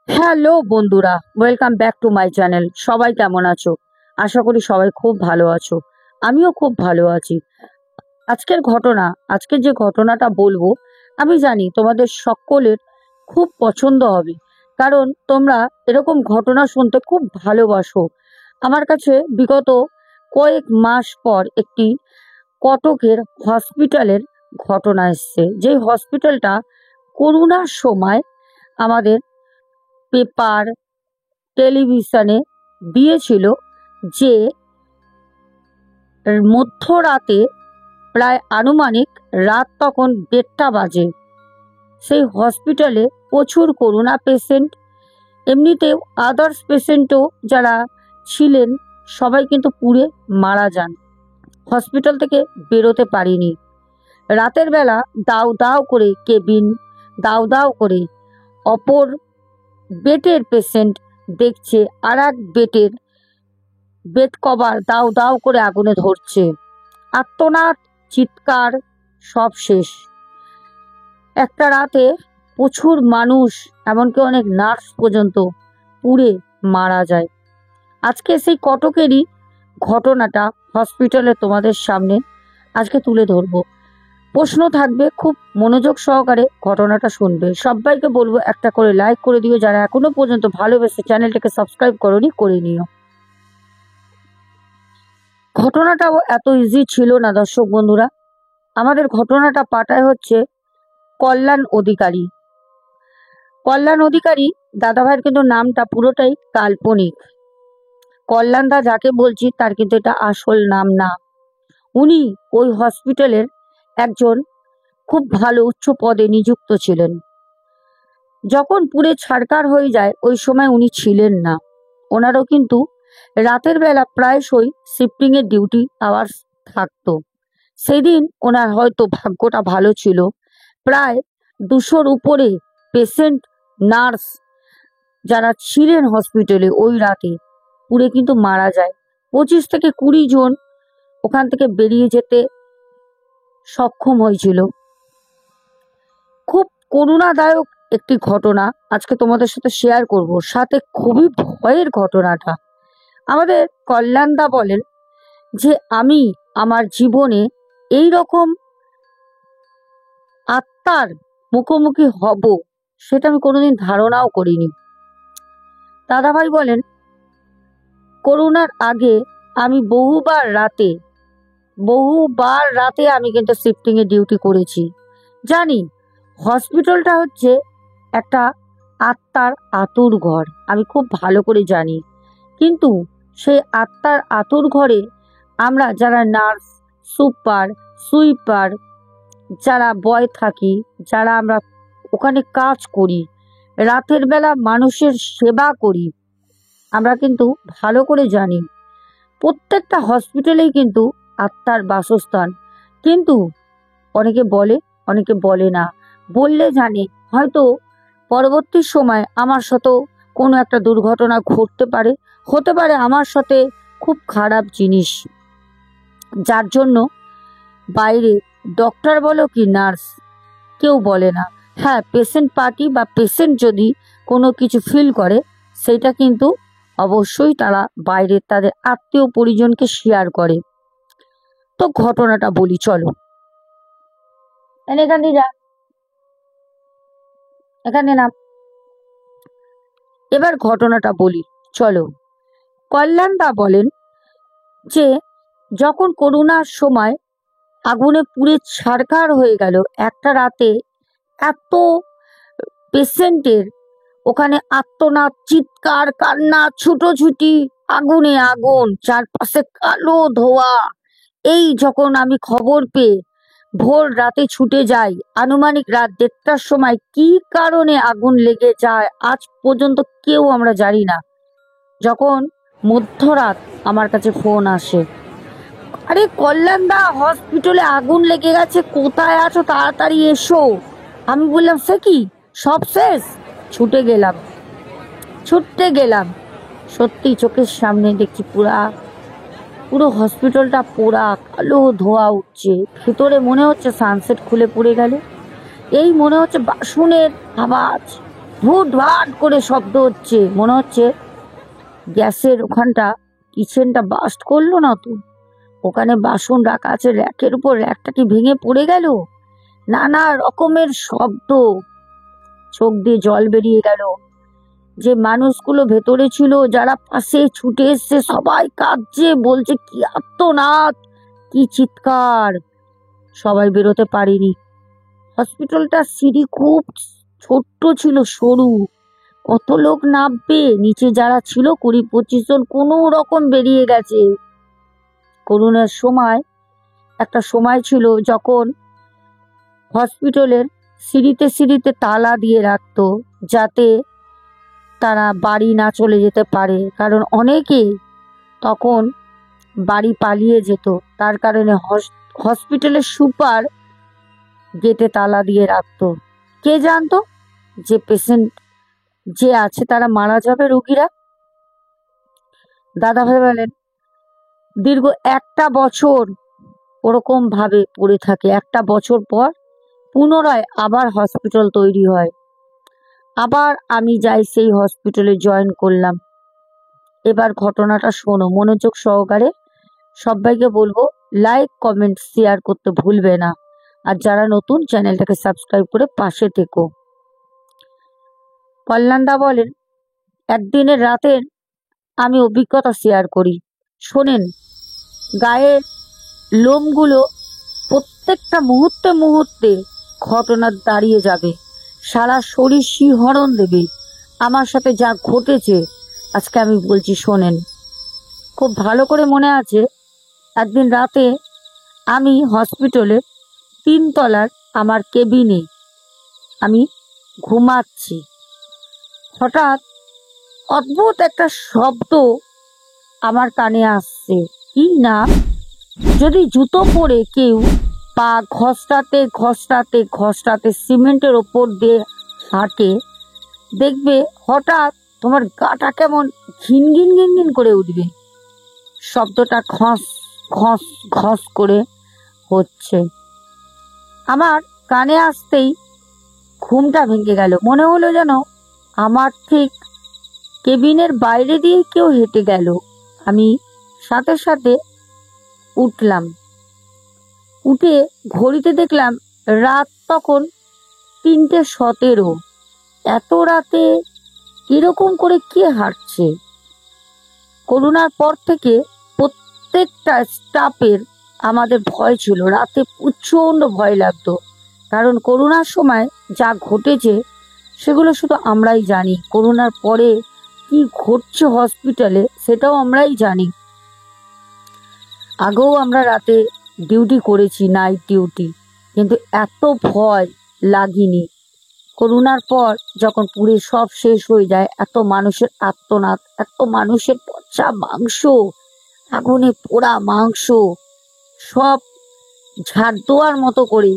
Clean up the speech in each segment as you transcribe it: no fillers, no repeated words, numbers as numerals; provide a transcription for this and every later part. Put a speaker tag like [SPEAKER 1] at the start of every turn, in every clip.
[SPEAKER 1] Hello বন্ধুরা, welcome back to my channel. সবাই কেমন আছো? আশা করি সবাই খুব ভালো আছো। আমিও খুব ভালো আছি। আজকের যে ঘটনাটা বলবো, আমি জানি তোমাদের সকলের খুব পছন্দ হবে, কারণ তোমরা এরকম ঘটনা শুনতে খুব ভালোবাসো। আমার কাছে বিগত কয়েক মাস পর একটি কটকের হসপিটালের ঘটনা এসছে, যে হসপিটালটা করোনার সময় আমাদের পেপার, টেলিভিশনে দিয়েছিল যে মধ্যরাতে, প্রায় আনুমানিক রাত তখন 1:30 বাজে, সেই হসপিটালে প্রচুর করোনা পেশেন্ট, এমনিতেও আদার্স পেশেন্টও যারা ছিলেন সবাই কিন্তু পুড়ে মারা যান। হসপিটাল থেকে বেরোতে পারিনি। রাতের বেলা দাউ দাউ করে কেবিন, দাউ দাউ করে অপর বেডের পেশেন্ট দেখছে আর এক বেড কভার দাউ দাউ করে আগুনে ধরছে। আর্তনাদ, চিৎকার, সব শেষ। একটা রাতে প্রচুর মানুষ, এমনকি অনেক নার্স পর্যন্ত পুড়ে মারা যায়। আজকে সেই কটকেরই ঘটনাটা হসপিটালে তোমাদের সামনে আজকে তুলে ধরবো। প্রশ্ন থাকবে, খুব মনোযোগ সহকারে ঘটনাটা শুনবে। সবাইকে বলবো একটা করে লাইক করে দিও, যারা এখনো পর্যন্ত ভালোবেসে চ্যানেলটাকে সাবস্ক্রাইব করোনি করে নিও। ঘটনাটাও এত ইজি ছিল না দর্শক বন্ধুরা। আমাদের ঘটনাটা পাঠায় হচ্ছে কল্যাণ অধিকারী। কল্যাণ অধিকারী দাদাভাইয়ের কিন্তু নামটা পুরোটাই কাল্পনিক। কল্যাণ দা যাকে বলছি তার কিন্তু এটা আসল নাম না। উনি ওই হসপিটালের একজন খুব ভালো উচ্চ পদে নিযুক্ত ছিলেন। যখন পুড়ে ছারকার হয়ে যায় ওই সময় উনি ছিলেন না। ওনারও কিন্তু রাতের বেলা প্রায়শই শিফটিং এর ডিউটি আওয়ার্স থাকতো। সেদিন ওনার হয়তো ভাগ্যটা ভালো ছিল, প্রায় 200-র উপরে পেশেন্ট, নার্স যারা ছিলেন হসপিটালে ওই রাতে পুড়ে কিন্তু মারা যায়। 25 থেকে 20 জন ওখান থেকে বেরিয়ে যেতে সক্ষম হয়েছিল। খুব করুণাদায়ক একটি ঘটনা আজকে তোমাদের সাথে শেয়ার করব, সাথে খুবই ভয়ের ঘটনাটা। আমাদের কল্যাণদা বলেন যে আমি আমার জীবনে এই রকম আত্মার মুখোমুখি হব সেটা আমি কোনোদিন ধারণাও করিনি। দাদাভাই বলেন, করোনার আগে আমি বহুবার রাতে আমি কিন্তু শিফটিং এ ডিউটি করেছি। জানি হসপিটালটা হচ্ছে একটা আত্মার আতুর ঘর, আমি খুব ভালো করে জানি। কিন্তু সেই আত্মার আতুর ঘরে আমরা যারা নার্স, সুইপার, যারা বয় থাকি, যারা আমরা ওখানে কাজ করি, রাতের বেলা মানুষের সেবা করি, আমরা কিন্তু ভালো করে জানি প্রত্যেকটা হসপিটালেই কিন্তু আত্মার বাসস্থান। কিন্তু অনেকে বলে, অনেকে বলে না। বললে জানে হয়তো পরবর্তী সময় আমার সাথেও কোনো একটা দুর্ঘটনা হতে পারে আমার সাথে খুব খারাপ জিনিস, যার জন্য বাইরে ডক্টর বলো কি নার্স কেউ বলে না। হ্যাঁ, পেশেন্ট পার্টি বা পেশেন্ট যদি কোনো কিছু ফিল করে সেটা কিন্তু অবশ্যই তারা বাইরে তাদের আত্মীয় পরিজনকে শেয়ার করে। তো ঘটনাটা বলি, চলো। এখানে না, এবার ঘটনাটা বলি, চলো। কল্যাণদা বলেন যে যখন করোনার সময় আগুনে পুড়ে ছারখার হয়ে গেল একটা রাতে, এত পেশেন্টের ওখানে আর্তনাদ, চিৎকার, কান্না, ছুটোছুটি, আগুনে আগুন, চারপাশে কালো ধোঁয়া। এই যখন আমি খবর পেয়ে ভোর রাতে ছুটে যাই, আনুমানিক রাত 1:30টার সময়, কি কারণে আগুন লেগে যায় আজ পর্যন্ত কেউ আমরা জানি না। যখন মধ্যরাত আমার কাছে ফোন আসে, আরে কল্যাণদা হসপিটালে আগুন লেগে গেছে, কোথায় আছো, তাড়াতাড়ি এসো। আমি বললাম সে কি, সব শেষ? ছুটতে গেলাম। সত্যি চোখের সামনে দেখছি পুরো হসপিটালটা পোড়া, কালো ধোঁয়া উঠছে। ভেতরে মনে হচ্ছে সানসেট খুলে পড়ে গেল। এই মনে হচ্ছে বাসনের আওয়াজ, ভুট ভাট করে শব্দ হচ্ছে, মনে হচ্ছে গ্যাসের ওখানটা কিচেনটা বাস্ট করলো না তো, ওখানে বাসন রাখা আছে র্যাকের উপর, র্যাকটা কি ভেঙে পড়ে গেল, নানা রকমের শব্দ। চোখ দিয়ে জল বেরিয়ে গেল। যে মানুষগুলো ভেতরে ছিল, যারা পাশে ছুটে এসছে, সবাই কাঁদছে, বলছে কি আর্তনাদ, কি চিৎকার। সবাই বেরোতে পারেনি। হসপিটালটা সিঁড়ি খুব ছোট্ট ছিল, সরু। কত লোক নামবে? নিচে যারা ছিল 20-25 জন কোনো রকম বেরিয়ে গেছে। করোনার সময় একটা সময় ছিল যখন হসপিটালের সিঁড়িতে সিঁড়িতে তালা দিয়ে রাখতো, যাতে তারা বাড়ি না চলে যেতে পারে, কারণ অনেকে তখন বাড়ি পালিয়ে যেত। তার কারণে হসপিটালের সুপার গেটে তালা দিয়ে রাখতো। কে জানতো যে পেশেন্ট যে আছে তারা মারা যাবে, রোগীরা। দাদা ভাই বলেন দীর্ঘ 1টা বছর ওরকম ভাবে পড়ে থাকে। 1টা বছর পর পুনরায় আবার হসপিটাল তৈরি হয়। আবার আমি যাই সেই হসপিটালে, জয়েন করলাম। এবার ঘটনাটা শোনো মনোযোগ সহকারে। সবাইকে বলবো লাইক কমেন্ট শেয়ার করতে ভুলবে না, আর যারা নতুন চ্যানেলটাকে সাবস্ক্রাইব করে পাশে থেকো। কল্যাণদা বলেন একদিনের রাতের আমি অভিজ্ঞতা শেয়ার করি, শোনেন। গায়ের লোমগুলো প্রত্যেকটা মুহূর্তে মুহূর্তে ঘটনা দাঁড়িয়ে যাবে, সারা শরীর শিহরণ দেবে। আমার সাথে যা ঘটেছে আজকে আমি বলছি, শোনেন। খুব ভালো করে মনে আছে, একদিন রাতে আমি হসপিটালে 3 তলার আমার কেবিনে আমি ঘুমাচ্ছি। হঠাৎ অদ্ভুত একটা শব্দ আমার কানে আসছে, কি না, যদি জুতো পরে কেউ পা ঘষটাতে ঘষটাতে ঘষটাতে সিমেন্টের ওপর দিয়ে হাঁটে, দেখবে হঠাৎ তোমার গাটা কেমন ঘিন ঘিন ঘিন ঘিন করে উঠবে। শব্দটা ঘস ঘস ঘস করে হচ্ছে। আমার কানে আসতেই ঘুমটা ভেঙে গেল। মনে হলো যেন আমার ঠিক কেবিনের বাইরে দিয়ে কেউ হেঁটে গেল। আমি সাথে সাথে উঠলাম। উঠে ঘড়িতে দেখলাম রাত তখন 3:17। এত রাতে এরকম করে কে হাঁটছে? করোনার পর থেকে প্রত্যেকটা স্টাফের আমাদের ভয় ছিল, রাতে প্রচণ্ড ভয় লাগতো। কারণ করোনার সময় যা ঘটেছে সেগুলো শুধু আমরাই জানি। করোনার পরে কি ঘটছে হসপিটালে সেটাও আমরাই জানি। আগেও আমরা রাতে ডিউটি করেছি, নাইট ডিউটি, কিন্তু এত ভয় লাগেনি। করোনার পর যখন পুরে সব শেষ হয়ে যায়, এত মানুষের আর্তনাদ, এত মানুষের পচা মাংস, আগুনে পোড়া মাংস, সব ঝাড় দেওয়ার মতো করে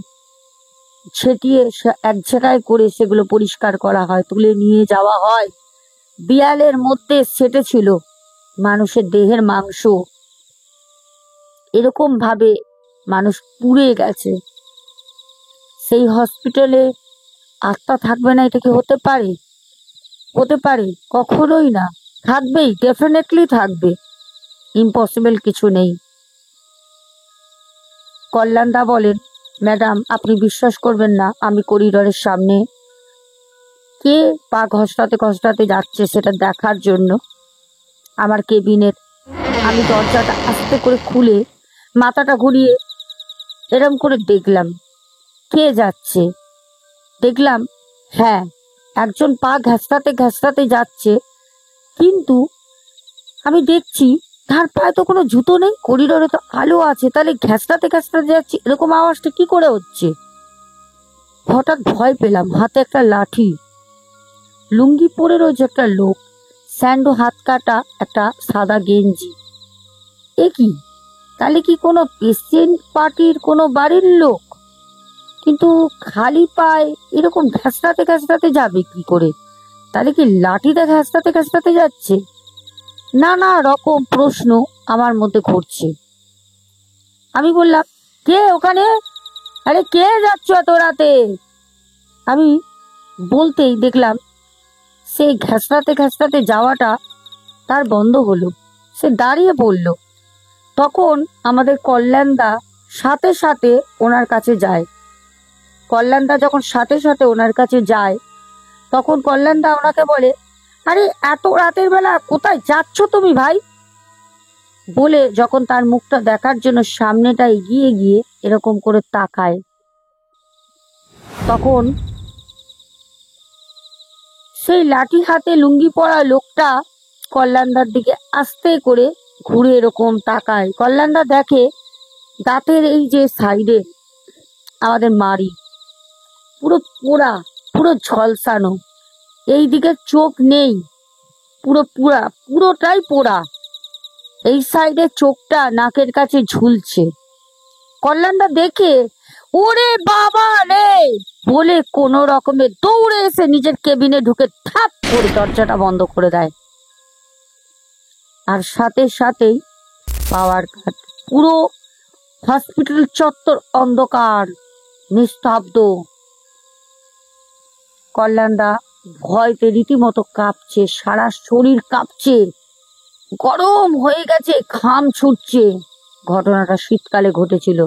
[SPEAKER 1] ছেটিয়ে এক জায়গায় করে সেগুলো পরিষ্কার করা হয়, তুলে নিয়ে যাওয়া হয়। দেয়ালের মধ্যে সেটেছিল মানুষের দেহের মাংস। এরকম ভাবে মানুষ পুড়ে গেছে। সেই হসপিটালে আত্মা থাকবে না, এটা কি হতে পারে? হতে পারে? কখনোই না। থাকবেই, ডেফিনেটলি থাকবে, ইম্পসিবল কিছু নেই। কল্যাণদা বলেন ম্যাডাম আপনি বিশ্বাস করবেন না, আমি করিডোরের সামনে কে পা ঘষটাতে ঘষটাতে যাচ্ছে সেটা দেখার জন্য আমার কেবিনের আমি দরজাটা আস্তে করে খুলে মাথাটা ঘুরিয়ে এরম করে দেখলাম কে যাচ্ছে। দেখলাম হ্যাঁ, একজন পা ঘাসটাতে ঘাসটাতে যাচ্ছে, কিন্তু আমি দেখছি তার পায়ে তো কোনো জুতো নেই, করিডোরে তো আলো আছে, তাহলে ঘ্যাসটাতে ঘ্যাসটাতে যাচ্ছে, এরকম আওয়াজটা কি করে হচ্ছে? হঠাৎ ভয় পেলাম। হাতে একটা লাঠি, লুঙ্গি পরে রয়েছে একটা লোক, স্যান্ডো হাত কাটা, একটা সাদা গেঞ্জি। এ কি? তাহলে কি কোনো পেশেন্ট পার্টির কোনো বাড়ির লোক? কিন্তু খালি পায়ে এরকম ঘ্যাসটাতে ঘ্যাসটাতে যাবে কি করে? তাহলে কি লাঠিতে ঘ্যাসটাতে ঘ্যাসটাতে যাচ্ছে? নানা রকম প্রশ্ন আমার মধ্যে ঘুরছে। আমি বললাম কে ওখানে? আরে কে যাচ্ছ এত রাতে? আমি বলতেই দেখলাম সে ঘেঁষড়াতে ঘেঁষড়াতে যাওয়াটা তার বন্ধ হলো, সে দাঁড়িয়ে পড়ল। তখন আমাদের কল্যাণদা সাথে সাথে ওনার কাছে যায়। কল্যাণদা যখন সাথে সাথে ওনার কাছে যায়, তখন কল্যাণদা ওনাকে বলে, আরে এত রাতের বেলা কোথায় যাচ্ছ তুমি ভাই? বলে যখন তার মুখটা দেখার জন্য সামনেটা এগিয়ে গিয়ে এরকম করে তাকায়, তখন সেই লাঠি হাতে লুঙ্গি পরা লোকটা কল্যাণদার দিকে আস্তে করে ঘুরে এরকম তাকায়। কল্যাণদা দেখে দাঁতের এই যে সাইডে আমাদের মাড়ি পুরো পোড়া, পুরো ঝলসানো, এই দিকে চোখ নেই, পুরো পুরোটাই পোড়া। এই সাইডে চোখটা নাকের কাছে ঝুলছে। কল্যাণদা দেখে ওরে বাবা রে বলে কোনো রকমে দৌড়ে এসে নিজের কেবিনে ঢুকে ঠাপ করে দরজাটা বন্ধ করে দেয়। আর সাথে সাথেই পাওয়ার কাট। পুরো হসপিটাল চত্বর অন্ধকার, নিস্তব্ধ। কল্যাণদা ভয়তে রীতিমতো কাঁপছে, সারা শরীর কাঁপছে, গরম হয়ে গেছে, ঘাম ছুটছে। ঘটনাটা শীতকালে ঘটেছিল।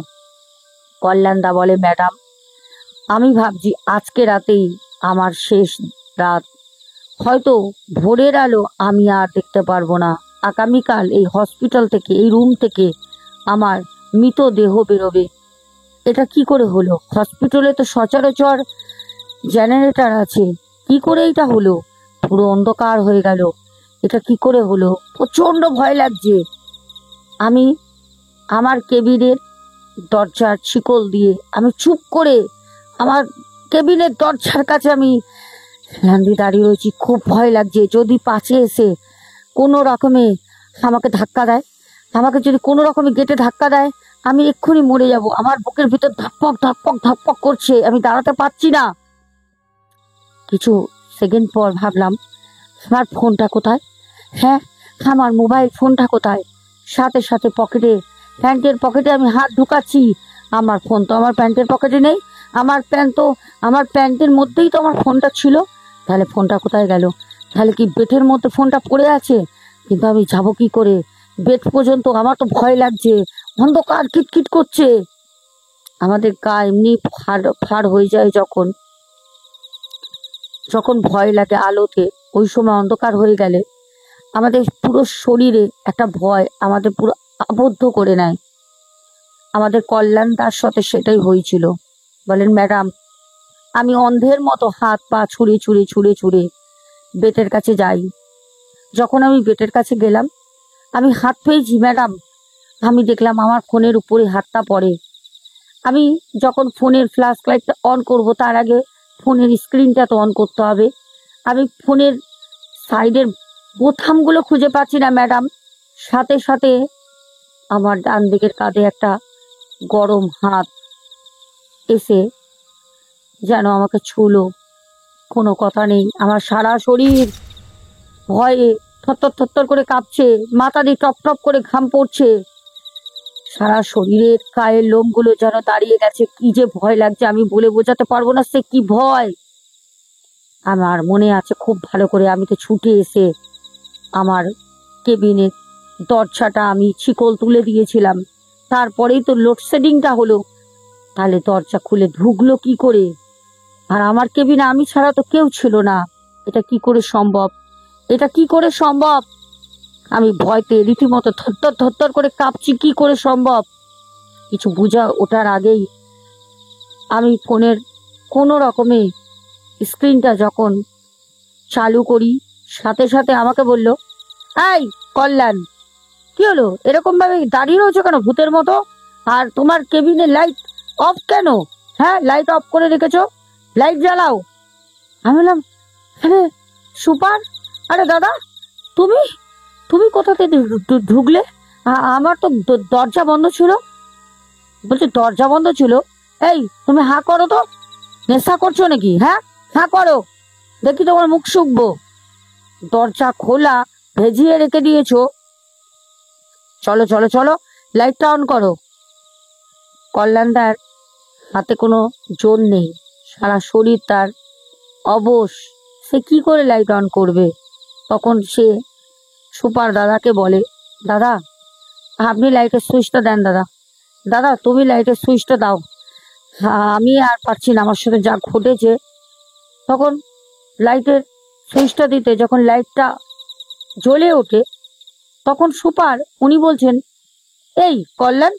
[SPEAKER 1] কল্যাণদা বলে, ম্যাডাম, আমি ভাবছি আজকে রাতেই আমার শেষ রাত। হয়তো ভোরের আলো আমি আর দেখতে পারবো না। আগামীকাল এই হসপিটাল থেকে, এই রুম থেকে আমার মৃতদেহ বেরোবে। এটা কি করে হলো? হসপিটালে তো সচরাচর জেনারেটর আছে, কি করে এটা হলো? পুরো অন্ধকার হয়ে গেল, এটা কি করে হলো? প্রচন্ড ভয় লাগছে। আমি আমার কেবিনের দরজার শিকল দিয়ে আমি চুপ করে আমার কেবিনের দরজার কাছে আমি দাঁড়িয়ে রয়েছি। খুব ভয় লাগছে, যদি পাশে এসে কোনো রকমে আমাকে ধাক্কা দেয়, আমাকে যদি কোনো রকমে গেটে ধাক্কা দেয়, আমি এক্ষুনি মরে যাব। আমার বুকের ভিতর ধকপক ধকপক ধকপক করছে, আমি দাঁড়াতে পারছি না। কিছু সেকেন্ড পর ভাবলাম, আমার ফোনটা কোথায়? হ্যাঁ, আমার মোবাইল ফোনটা কোথায়? সাথে সাথে পকেটে, প্যান্টের পকেটে আমি হাত ঢুকাচ্ছি। আমার ফোন তো আমার প্যান্টের পকেটে নেই। আমার প্যান্টের মধ্যেই তো আমার ফোনটা ছিল। তাহলে ফোনটা কোথায় গেল? তাহলে কি বেডের মধ্যে ফোনটা পড়ে আছে? কিন্তু আমি যাবো কি করে বেড পর্যন্ত? আমার তো ভয় লাগছে, অন্ধকার কিটকিট করছে। আমাদের গা এমনি ফাড় হয়ে যায় যখন যখন ভয় লাগে আলোতে, ওই সময় অন্ধকার হয়ে গেলে আমাদের পুরো শরীরে একটা ভয় আমাদের পুরো আবদ্ধ করে নেয়। আমাদের কল্যাণদার সাথে সেটাই হয়েছিল। বলেন, ম্যাডাম, আমি অন্ধের মতো হাত পা ছুঁড়ে ছুঁড়ে ছুঁড়ে ছুঁড়ে বেটের কাছে যাই। যখন আমি বেটের কাছে গেলাম, আমি হাত পেয়েছি ম্যাডাম, আমি দেখলাম আমার ফোনের উপরে হাতটা পড়ে। আমি যখন ফোনের ফ্ল্যাশ লাইটটা অন করব, তার আগে ফোনের স্ক্রিনটা তো অন করতে হবে। আমি ফোনের সাইডের বোতামগুলো খুঁজে পাচ্ছি না ম্যাডাম। সাথে সাথে আমার ডান দিকের কাঁধে একটা গরম হাত এসে যেন আমাকে ছুলো। কোনো কথা নেই, আমার সারা শরীর ভয়ে থরথর থরথর করে কাঁপছে, মাথা দিয়ে টপ টপ করে ঘাম পড়ছে, সারা শরীরের গায়ের লোমগুলো যেন দাঁড়িয়ে গেছে। কি যে ভয় লাগছে আমি বলে বোঝাতে পারবো না, সে কি ভয়। আমার মনে আছে খুব ভালো করে, আমি তো ছুটে এসে আমার কেবিনের দরজাটা আমি শিকল তুলে দিয়েছিলাম। তারপরেই তো লোডশেডিংটা হলো। তাহলে দরজা খুলে ঢুকলো কি করে? আর আমার কেবিনে আমি ছাড়া তো কেউ ছিল না। এটা কি করে সম্ভব? এটা কি করে সম্ভব? আমি ভয়তে রীতিমতো থরথর থরথর করে কাঁপছি। কি করে সম্ভব? কিছু বুঝা ওঠার আগেই আমি ফোনের কোনো রকমে স্ক্রিনটা যখন চালু করি, সাথে সাথে আমাকে বলল, এই কল্যাণ, কি হলো? এরকম ভাবে দাঁড়িয়ে রয়েছো কেন ভূতের মতো? আর তোমার কেবিনে লাইট অফ কেন? হ্যাঁ, লাইট অফ করে রেখেছো, লাইট জ্বালাও। আমি বললাম, আরে সুপার, আরে দাদা, তুমি তুমি কোথাতে ঢুকলে? আমার তো দরজা বন্ধ ছিল। বলছে দরজা বন্ধ ছিল? এই তুমি হাঁ করো তো, নেশা করছো নাকি? হ্যাঁ, হাঁ করো, দেখি তোমার মুখ শুকবো। দরজা খোলা, ভেজিয়ে রেখে দিয়েছো। চলো চলো চলো, লাইটটা অন করো। কল্যাণদার হাতে কোনো জোর নেই, সারা শরীর তার অবশ, সে কি করে লাইট অন করবে? তখন সে সুপার দাদাকে বলে, দাদা আপনি লাইটের সুইচটা দেন, দাদা দাদা তুমি লাইটের সুইচটা দাও, আমি আর পারছি না, আমার সাথে যা ঘটেছে। তখন লাইটের সুইচটা দিতে যখন লাইটটা জ্বলে ওঠে, তখন সুপার উনি বলছেন, এই কল্যাণ,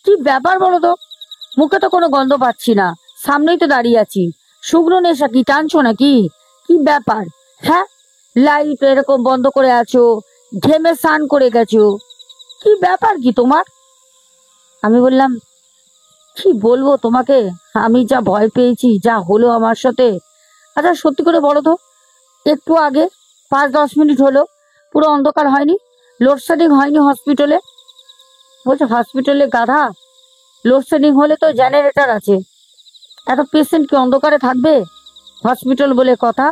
[SPEAKER 1] কি ব্যাপার বলো তো? মুখে তো কোনো গন্ধ পাচ্ছি না, সামনেই তো দাঁড়িয়ে আছি, শুকনো নেশা কি টানছো নাকি? কি ব্যাপার? হ্যাঁ, লাইট এরকম বন্ধ করে আছো, ঘেমে স্নান করে গেছো, কি ব্যাপার কি তোমার? আমি বললাম, কি বলবো তোমাকে, আমি যা ভয় পেয়েছি, যা হলো আমার সাথে। আচ্ছা সত্যি করে বলো তো, একটু আগে 5-10 মিনিট হলো পুরো অন্ধকার হয়নি? লোডশেডিং হয়নি হসপিটালে? বলছে, হসপিটালে গাধা, লোডশেডিং হলে তো জেনারেটর আছে, এত পেশেন্ট কি অন্ধকারে থাকবে? হসপিটাল বলে কথা।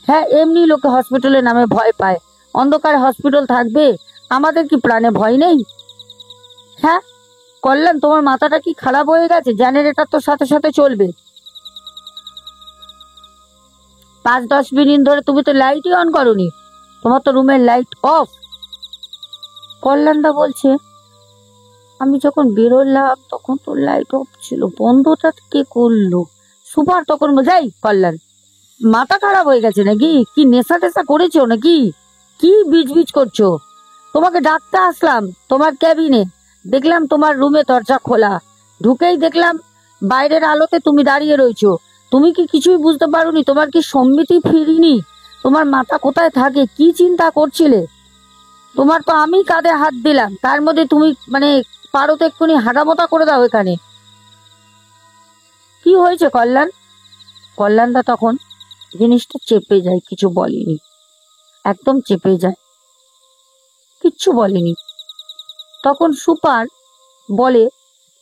[SPEAKER 1] হ্যাঁ, এমনি লোকে হসপিটালের নামে ভয় পায়, অন্ধকারে হসপিটাল থাকবে? আমাদের কি প্রাণে ভয় নেই? হ্যাঁ কল্যাণ, তোমার মাথাটা কি খারাপ হয়ে গেছে? জেনারেটর তো সাথে সাথে চলবে, 5-10 মিনিট ধরে তুমি তো লাইটই অন করোনি, তোমার তো রুমের লাইট অফ। কল্যাণদা বলছে, আমি যখন বেরোলাম তখন তো লাইট অফ ছিল, বন্ধটা কে করলো? সুপার তখন বোঝাই, কল্যাণ মাথা খারাপ হয়ে গেছে নাকি? কি নেশা টেশা করেছো নাকি? কি বিজ বিজ করছো? তোমাকে ডাকতে আসলাম তোমার ক্যাবিনে, দেখলাম তোমার রুমে দরজা খোলা, ঢুকেই দেখলাম বাইরের আলোতে তুমি দাঁড়িয়ে রয়েছো। তুমি কি কিছুই বুঝতে পারোনি? তোমার কি সম্মিতি ফিরিনি? তোমার মাথা কোথায় থাকে? কি চিন্তা করছিলে? তোমার তো আমি কাঁধে হাত দিলাম, তার মধ্যে তুমি মানে পারো তো এক্ষুনি হাঁটামোটা করে দাও এখানে। কি হয়েছে কল্যাণ? কল্যাণদা তখন জিনিসটা চেপে যায়, কিছু বলেনি, একদম চেপে যায়, কিচ্ছু বলেনি। তখন সুপার বলে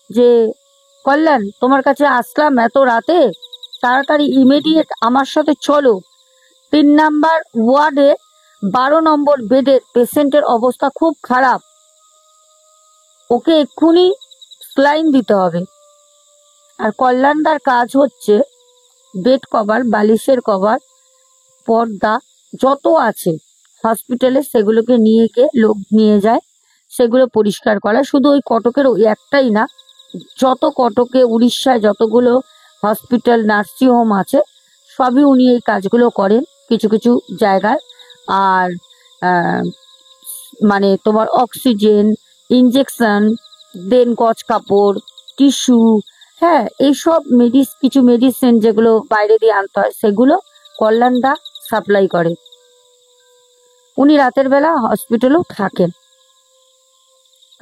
[SPEAKER 1] যে, কল্যাণ তোমার কাছে আসলাম এত রাতে, তাড়াতাড়ি ইমিডিয়েট আমার সাথে চলো, 3 নাম্বার ওয়ার্ডে 12 নম্বর বেডের পেশেন্টের অবস্থা খুব খারাপ, ওকে এক্ষুনি স্লাইন দিতে হবে। আর কল্যাণদার কাজ হচ্ছে বেড কভার, বালিশের কভার, পর্দা যত আছে হসপিটালে সেগুলোকে নিয়ে গিয়ে লোক নিয়ে যায়, সেগুলো পরিষ্কার করা। শুধু ওই কটকের ওই একটাই না, যত কটকে উড়িষ্যায় যতগুলো হসপিটাল নার্সিংহোম আছে সবই উনি এই কাজগুলো করেন কিছু কিছু জায়গায়। আর আহ, মানে তোমার অক্সিজেন, ইঞ্জেকশন, দেন গজ কাপড়, টিস্যু, হ্যাঁ এইসব কিছু মেডিসিন যেগুলো বাইরে দিয়ে আনতে হয় সেগুলো কল্যাণদা সাপ্লাই করে। উনি রাতের বেলা হসপিটালেও থাকেন,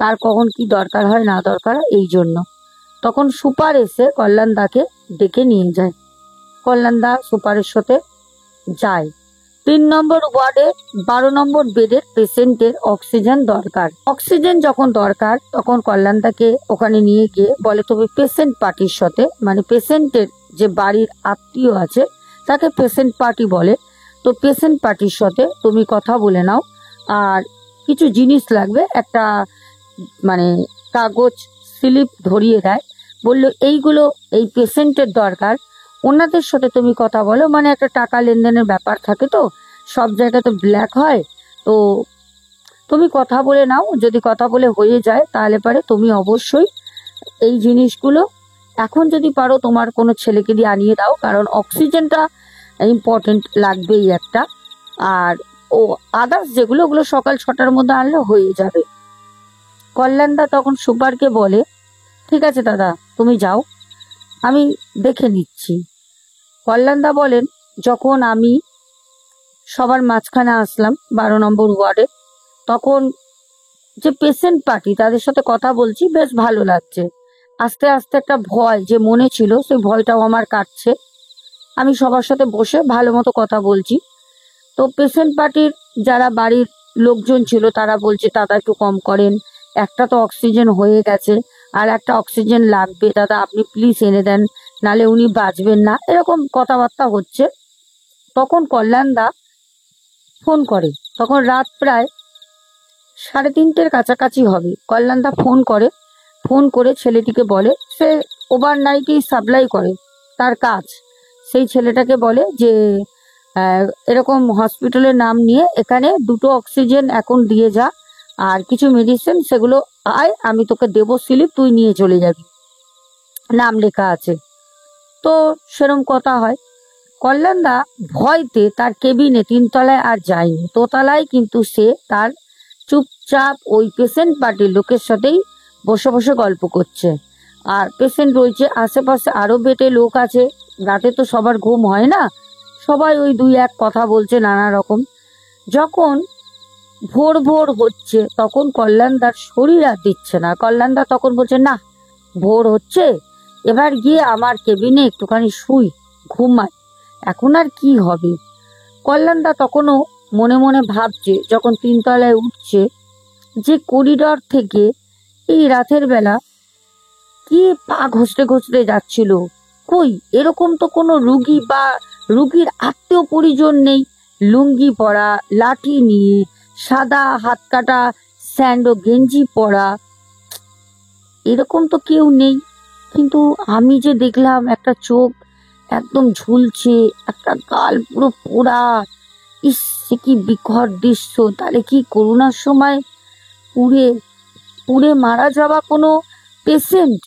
[SPEAKER 1] তার কখন কি দরকার হয় না দরকার এই জন্য। তখন সুপার এসে কল্যাণদাকে ডেকে নিয়ে যায়, কল্যাণদা সুপারের সাথে যায়। 3 নম্বর ওয়ার্ডে 12 নম্বর বেডের পেশেন্টের অক্সিজেন দরকার। অক্সিজেন যখন দরকার তখন কল্যাণদাকে ওখানে নিয়ে গিয়ে বলে, তুমি পেশেন্ট পার্টির সাথে, মানে পেশেন্টের যে বাড়ির আত্মীয় আছে তাকে পেশেন্ট পার্টি বলে, তো পেশেন্ট পার্টির সাথে তুমি কথা বলে নাও। আর কিছু জিনিস লাগবে, একটা মানে কাগজ স্লিপ ধরিয়ে দেয়, বললো এইগুলো এই পেশেন্টের দরকার, ওনাদের সাথে তুমি কথা বলো। মানে একটা টাকা লেনদেনের ব্যাপার থাকে, তো সব জায়গায় তো ব্ল্যাক হয়, তো তুমি কথা বলে নাও, যদি কথা বলে হয়ে যায় তাহলে পারে তুমি অবশ্যই এই জিনিসগুলো এখন যদি পারো তোমার কোনো ছেলেকে দিয়ে আনিয়ে দাও, কারণ অক্সিজেনটা ইম্পর্টেন্ট লাগবেই একটা। আর ও আদার্স যেগুলো, ওগুলো সকাল 6টার মধ্যে আনলে হয়ে যাবে। কল্যাণদা তখন সুপারকে বলে, ঠিক আছে দাদা তুমি যাও, আমি দেখে নিচ্ছি। কল্যাণদা বলেন, যখন আমি সবার মাঝখানে আসলাম 12 নম্বর ওয়ার্ডে, তখন যে পেশেন্ট পার্টি তাদের সাথে কথা বলছি, বেশ ভালো লাগছে। আস্তে আস্তে একটা ভয় যে মনে ছিল সেই ভয়টাও আমার কাটছে, আমি সবার সাথে বসে ভালো মতো কথা বলছি। তো পেশেন্ট পার্টির যারা বাড়ির লোকজন ছিল তারা বলছে, দাদা একটু কম করেন, একটা তো অক্সিজেন হয়ে গেছে, আর একটা অক্সিজেন লাগবে দাদা, আপনি প্লিজ এনে দেন, নালে উনি বাঁচবেন না, এরকম কথাবার্তা হচ্ছে। তখন কল্যাণদা ফোন করে, তখন রাত প্রায় 3:30 কাছাকাছি হবে। কল্যাণদা ফোন করে ছেলেটিকে বলে, সে ওভারনাইটেই সাপ্লাই করে, তার কাজ, সেই ছেলেটাকে বলে যে এরকম হসপিটালের নাম নিয়ে এখানে 2টো অক্সিজেন এখন দিয়ে যা, আর কিছু মেডিসিন, সেগুলো আয়, আমি তোকে দেবো স্লিপ, তুই নিয়ে চলে যাবি, নাম লেখা আছে। তো সেরম কথা হয়। কল্যাণদা ভয়তে তার কেবিনে 3তলায় আর যায়নি, দোতলায় কিন্তু সে তার চুপচাপ ওই পেশেন্ট পার্টির লোকের সাথেই বসে বসে গল্প করছে। আর পেশেন্ট রয়েছে আশেপাশে, আরো বেডে লোক আছে, রাতে তো সবার ঘুম হয় না, সবাই ওই 2-1 কথা বলছে নানা রকম। যখন ভোর ভোর হচ্ছে তখন কল্যাণদার শরীর আর দিচ্ছে না। কল্যাণদা তখন বলছে, না ভোর হচ্ছে, এবার গিয়ে আমার কেবিনে একটুখানি শুই, ঘুমাই, এখন আর কি হবে। কল্যাণদা তখনও মনে মনে ভাবছে, যখন 3তলায় উঠছে, যে করিডর থেকে এই রাতের বেলা কি পা ঘষতে ঘষতে যাচ্ছিল, কই এরকম তো কোনো রুগী বা রুগীর আত্মীয় পরিজন নেই, লুঙ্গি পরা, লাঠি নিয়ে, সাদা হাত কাটা স্যান্ডো গেঞ্জি পরা, এরকম তো কেউ নেই। কিন্তু আমি যে দেখলাম একটা চোখ একদম ঝুলছে, একটা গাল পুরো পোড়া, ইস সে কি বিকট দৃশ্য। তাহলে কি করোনার সময় পুড়ে পুড়ে মারা যাওয়া কোনো পেশেন্ট?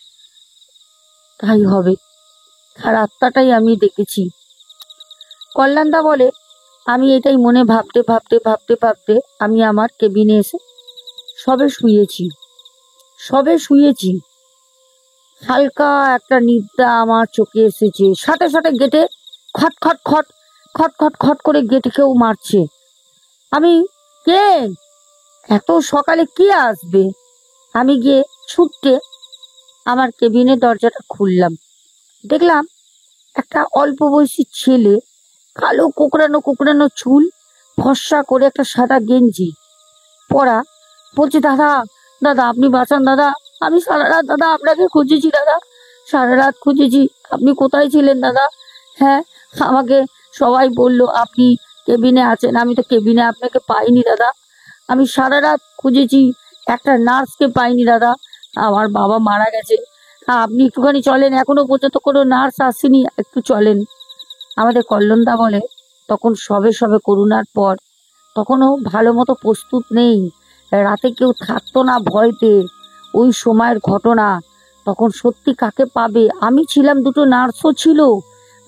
[SPEAKER 1] তাই হবে, আর আত্মাটাই আমি দেখেছি। কল্যাণদা বলে, আমি এটাই মনে ভাবতে ভাবতে ভাবতে ভাবতে আমি আমার কেবিনে এসে সবে শুয়েছি। হালকা একটা নিদ্রা আমার চোখে এসেছে, সাথে সাথে গেটে খট খট খট খট খট খট করে গেটে কেউ মারছে। আমি, কে, এত সকালে কে আসবে? আমি গিয়ে ছুটতে আমার কেবিনের দরজাটা খুললাম। দেখলাম একটা অল্প বয়সী ছেলে, কালো কোকড়ানো কোকড়ানো চুল, ফর্সা করে একটা সাদা গেঞ্জি পরা, বলছে, দাদা দাদা আপনি বাঁচান দাদা, আমি সারা রাত দাদা আপনাকে খুঁজেছি দাদা, সারা রাত খুঁজেছি, আপনি কোথায় ছিলেন দাদা? হ্যাঁ, আমাকে সবাই বলল আপনি কেবিনে আছেন, আমি তো কেবিনে আপনাকে পাইনি দাদা, আমি সারা রাত খুঁজেছি, একটা নার্সকে পাইনি দাদা, আমার বাবা মারা গেছে, আপনি একটুখানি চলেন, এখনো পর্যন্ত কোনো নার্স আসেনি, একটু চলেন। আমাদের কল্যাণদা বলে, তখন সবে সবে করোনার পর, তখনও ভালো মতো প্রস্তুত নেই, রাতে কেউ থাকতো না ভয়তে, ওই সময়ের ঘটনা, তখন সত্যি কাকে পাবে? আমি ছিলাম, 2টো নার্সও ছিল